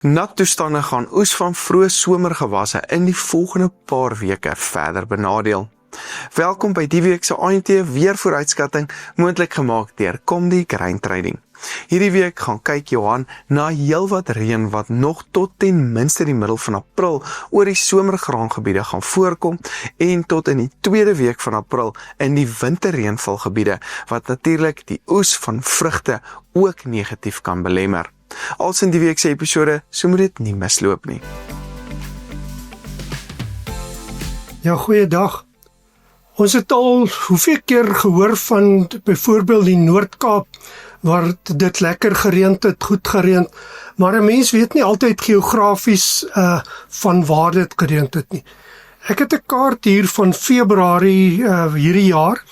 Nat toestande gaan oes van vroeë somergewasse in die volgende paar weke verder benadeel. Welkom by die week se ANT weervooruitskatting, moontlik gemaak deur Comdi Grain Trading. Hierdie week gaan kyk Johan na heelwat reën wat nog tot ten minste die middel van April oor die somergraangebiede gaan voorkom en tot in die tweede week van April in die winterreënvalgebiede wat natuurlik die oes van vrugte ook negatief kan belemmer. Als in die week se episode, so moet dit nie misloop nie. Ja, goeiedag. Ons het al hoeveel keer gehoor van byvoorbeeld die Noord-Kaap, waar dit lekker gereend het, goed gereend, maar 'n mens weet nie altyd geografies van waar dit gereend het nie. Ek het 'n kaart hier van Februarie hierdie jaar,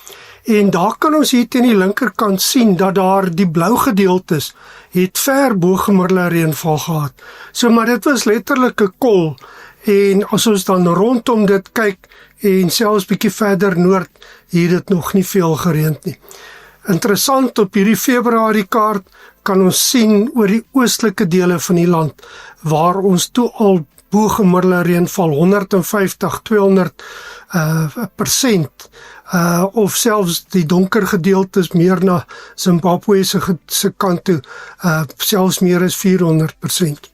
en daar kan ons hier teen die linkerkant sien dat daar die blou gedeeltes het ver bo gemiddelde reënval gehad. So maar dit was letterlik 'n kol, en as ons dan rondom dit kyk en selfs bietjie verder noord, het dit nog nie veel gereend nie. Interessant, op hierdie Februarie kaart kan ons sien oor die oostelike dele van die land waar ons toe al bo gemiddelde reënval 150, 200% of selfs die donker gedeeltes meer na Zimbabwe se kant toe, selfs meer as 400%.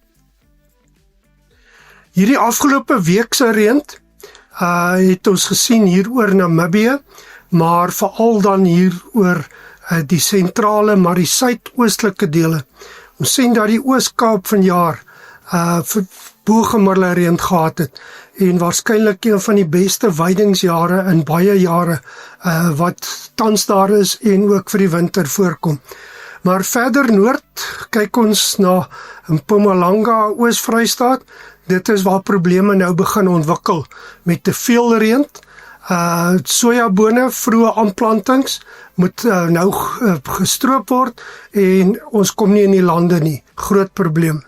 Hierdie afgelope week se reën het ons gesien hier oor Namibië, maar veral dan hier oor die sentrale, maar die suidoostelike dele. Ons sien dat die Oos-Kaap vanjaar bo gemiddelde reën gehad het, en waarskynlik een van die beste veidingsjare in baie jare wat tans daar is en ook vir die winter voorkom. Maar verder noord kyk ons na Mpumalanga, Oos-Vrystaat. Dit is waar probleme nou begin ontwikkel met te veel reën. Sojabone, vroeë aanplantings moet nou gestroop word en ons kom nie in die lande nie. Groot probleem.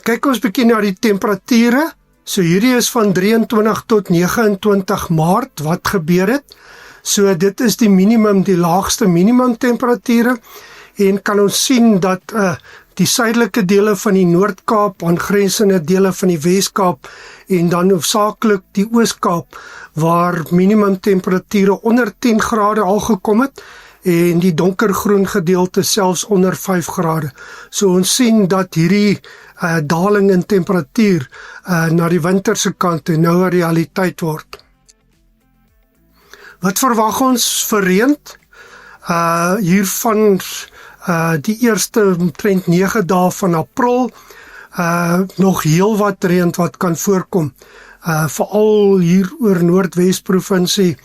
Kyk ons bietjie na die temperature. So hierdie is van 23 tot 29 Maart wat gebeur het. So dit is die minimum, die laagste minimum temperature, en kan ons sien dat die suidelike dele van die Noord-Kaap, aangrensende dele van die Wes-Kaap en dan hoofsaaklik die Oos-Kaap, waar minimum temperature onder 10 grade al gekom het, en die donkergroen gedeelte selfs onder 5 grade. So ons sien dat hierdie daling in temperatuur na die winterse kant nou 'n realiteit word. Wat verwag ons vir reën? Hiervan die eerste omtrent 9 dae van April, nog heel wat reën wat kan voorkom, veral hier oor Noordwes provinsie,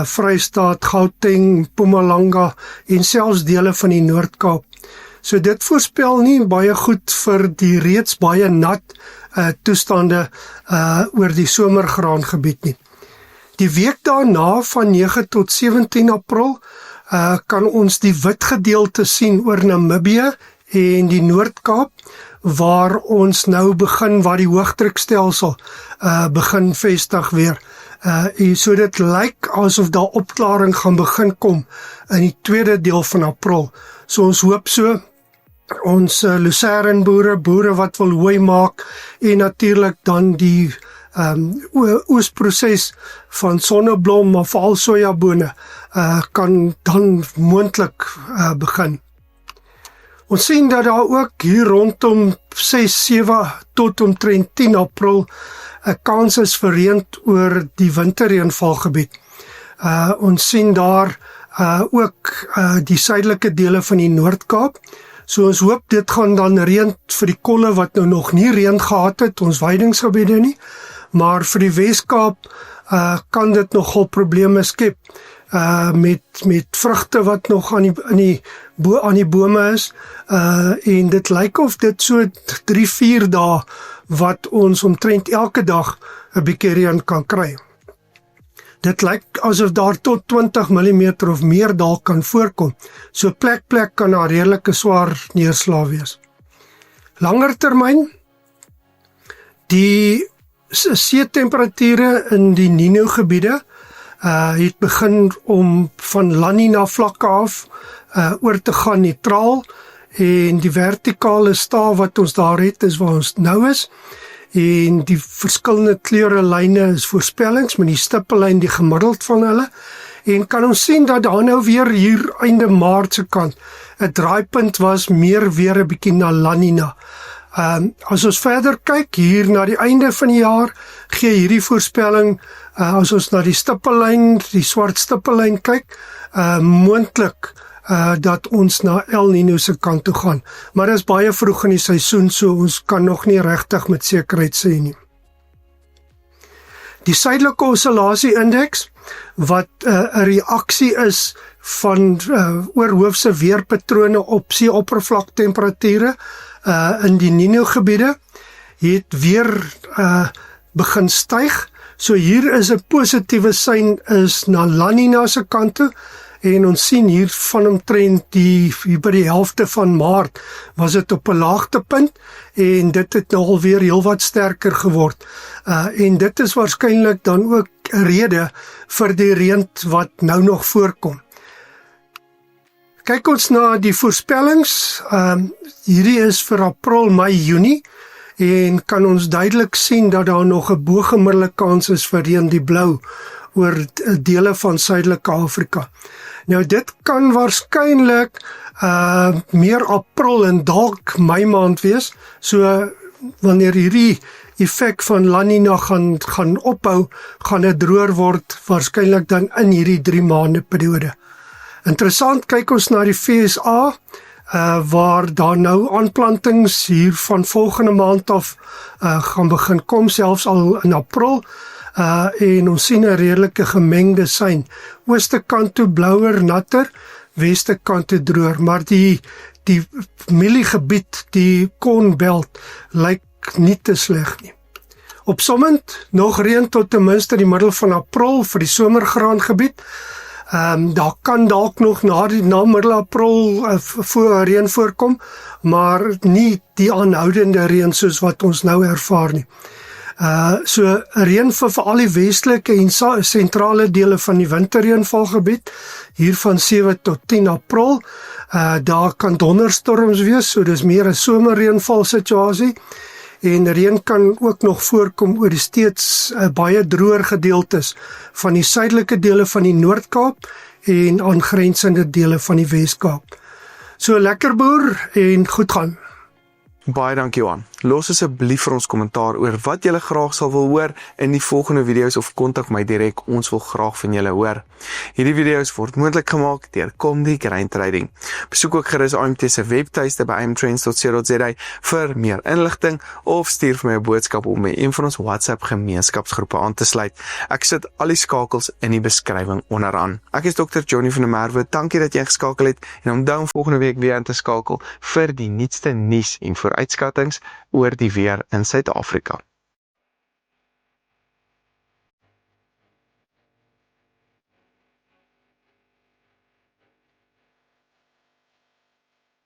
Vrystaat, Gauteng, Mpumalanga en selfs dele van die Noord-Kaap. So dit voorspel nie baie goed vir die reeds baie nat toestande oor die somergraangebied nie. Die week daarna van 9 tot 17 April kan ons die wit gedeelte sien oor Namibië en die Noord-Kaap, waar ons nou begin, waar die hoëdrukstelsel begin vestig weer. So dit lyk asof daar opklaring gaan begin kom in die tweede deel van April. So ons hoop so, ons lucernboere, boere wat wil hooi maak, en natuurlik dan die oesproses van sonneblom, maar veral sojabone, kan dan moontlik begin. Ons sien dat daar ook hier rondom 6, 7 tot omtrent 10 April 'n kans is vir reën oor die winterreënvalgebied. Ons sien daar ook die suidelike dele van die Noord-Kaap. So ons hoop dit gaan dan reën vir die kolle wat nou nog nie reën gehad het, ons veidingsgebiede nie, maar vir die Wes-Kaap kan dit nogal probleme skep met vrugte wat nog aan die bome is, en dit lyk of dit so 3-4 dae wat ons omtrent elke dag 'n bietjie reën kan kry. Dit lyk asof daar tot 20 mm of meer dalk kan voorkom. So plek kan daar redelike swaar neerslag wees. Langer termyn, die see-temperature in die Nino-gebiede het begin om van La Nina vlakke af oor te gaan neutraal, en die vertikale staaf wat ons daar het is waar ons nou is, en die verskillende kleure lyne is voorspellings met die stippellyn die gemiddeld van hulle, en kan ons sien dat daar nou weer hier einde Maart se kant 'n draaipunt was meer weer 'n bietjie na La Nina. As ons verder kyk hier na die einde van die jaar, gee hierdie voorspelling, as ons na die stippellyn, die swart stippellyn kyk, moontlik dat ons na El Nino se kant toe gaan. Maar dit is baie vroeg in die seisoen, so ons kan nog nie regtig met sekerheid sê nie. Die suidelike oscillasie-indeks, wat 'n reaksie is van oorhoofse weerpatrone op see-oppervlaktemperature in die Nino-gebiede, het weer begin styg. So hier is 'n positiewe sein is na La Nina se kant toe, en ons sien hier van omtrent hier by die helfte van Maart was dit op 'n laagtepunt, en dit het nou alweer heelwat sterker geword. En dit is waarskynlik dan ook 'n rede vir die reën wat nou nog voorkom. Kyk ons na die voorspellings, hierdie is vir April, Mei, Junie, en kan ons duidelik sien dat daar nog 'n bo-gemiddelde kans is vir reën, die blou, oor dele van Suidelike Afrika. Nou dit kan waarskynlik meer April en dalk Mei maand wees, so wanneer hierdie effek van La Nina gaan ophou, gaan dit droër word, waarskynlik dan in hierdie 3 maande periode. Interessant, kyk ons na die VSA, waar daar nou aanplantings hier van volgende maand af gaan begin kom, selfs al in April, en ons sien 'n redelike gemengde sein. Ooste kant toe blouer, natter, weste kant toe droër, maar die mieliegebied, die Cornbelt, lyk nie te sleg nie. Opsommend, nog reën tot ten minste die middel van April vir die somergraangebied. Daar kan dalk nog na middel April reën voorkom, maar nie die aanhoudende reën soos wat ons nou ervaar nie. So reën vir veral die westelike en sentrale dele van die winterreënvalgebied, hier van 7 tot 10 April. Daar kan donderstorms wees, so dis meer 'n somerreënval situasie. En reën kan ook nog voorkom oor die steeds baie droër gedeeltes van die suidelike dele van die Noord-Kaap en aangrensende dele van die Wes-Kaap. So lekker boer en goed gaan. Baie dankie Johan. Los asseblief vir ons kommentaar oor wat julle graag sal wil hoor in die volgende video's of kontak my direk, ons wil graag van julle hoor. Hierdie video's word moontlik gemaak deur Comdi Grain Trading. Besoek ook gerus AMT se webtuiste by amtrends.co.za vir meer inligting of stuur vir my 'n boodskap om by een van ons WhatsApp gemeenskapsgroepe aan te sluit. Ek sit al die skakels in die beskrywing onderaan. Ek is Dr. Johnny van der Merwe. Dankie dat jy geskakel het en onthou om volgende week weer in te skakel vir die nuutste nuus en vooruitskattings oor die weer in Suid-Afrika.